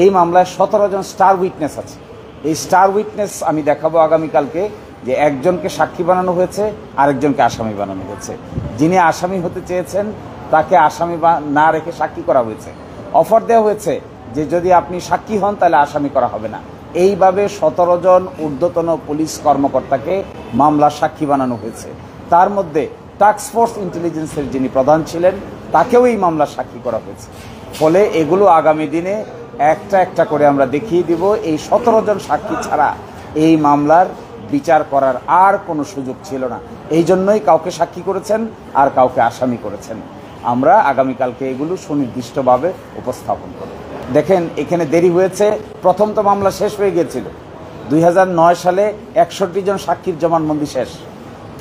এই মামলায় 17 জন star witness আছে। এই স্টার উইটনেস আমি দেখাবো আগামীকালকে, যে একজনকে সাক্ষী বানানো হয়েছে, আরেকজনকে আসামি বানানো হয়েছে। যিনি আসামি হতে চেয়েছেন তাকে আসামি না রেখে সাক্ষী করা হয়েছে। অফার দেওয়া হয়েছে যে যদি আপনি সাক্ষী হন তাহলে আসামি করা হবে না। এইভাবে 17 জন ঊর্ধ্বতন পুলিশ কর্মকর্তাকে মামলার সাক্ষী বানানো হয়েছে। তার মধ্যে টাস্কফোর্স ইন্টেলিজেন্সের যিনি প্রধান ছিলেন তাকেও এই মামলার সাক্ষী করা হয়েছে। ফলে এগুলো আগামী দিনে একটা একটা করে আমরা দেখিয়ে দিব। এই 17 জন সাক্ষী ছাড়া এই মামলার বিচার করার আর কোনো সুযোগ ছিল না। এই জন্যই কাউকে সাক্ষী করেছেন আর কাউকে আসামি করেছেন। আমরা আগামীকালকে এগুলো সুনির্দিষ্টভাবে উপস্থাপন করব। দেখেন, এখানে দেরি হয়েছে। প্রথম তো মামলা শেষ হয়ে গিয়েছিল 2009 সালে, 61 জন সাক্ষীর জবানবন্দি শেষ।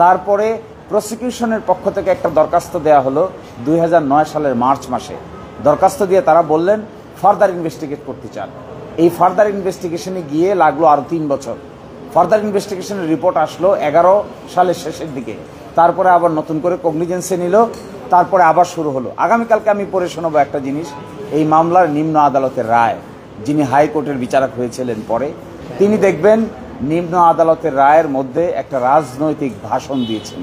তারপরে প্রসিকিউশনের পক্ষ থেকে একটা দরখাস্ত দেয়া হলো 2009 সালের মার্চ মাসে। দরখাস্ত দিয়ে তারা বললেন ফার্দার ইনভেস্টিগেট করতে চান। এই ফার্দার ইনভেস্টিগেশনে গিয়ে লাগলো আরও 3 বছর। ফার্দার ইনভেস্টিগেশনের রিপোর্ট আসলো 11 সালের শেষের দিকে। তারপরে আবার নতুন করে কগনিজেন্সে নিল, তারপরে আবার শুরু হলো। আগামীকালকে আমি পড়ে শোনাবো একটা জিনিস। এই মামলার নিম্ন আদালতের রায়, যিনি হাইকোর্টের বিচারক হয়েছিলেন পরে, তিনি দেখবেন নিম্ন আদালতের রায়ের মধ্যে একটা রাজনৈতিক ভাষণ দিয়েছেন।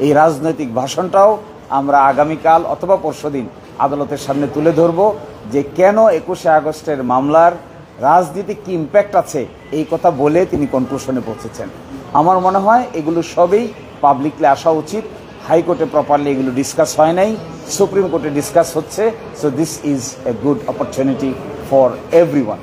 এই রাজনৈতিক ভাষণটাও আমরা আগামীকাল অথবা পরশুদিন আদালতের সামনে তুলে ধরব, যে কেন 21শে আগস্টের মামলার রাজনীতিক কি ইম্প্যাক্ট আছে এই কথা বলে তিনি কনক্লুশনে পৌঁছেছেন। আমার মনে হয় এগুলো সবই পাবলিকলি আসা উচিত। হাইকোর্টে প্রপারলি এগুলো ডিসকাস হয় নাই, সুপ্রিম কোর্টে ডিসকাস হচ্ছে। So this is a good opportunity for everyone.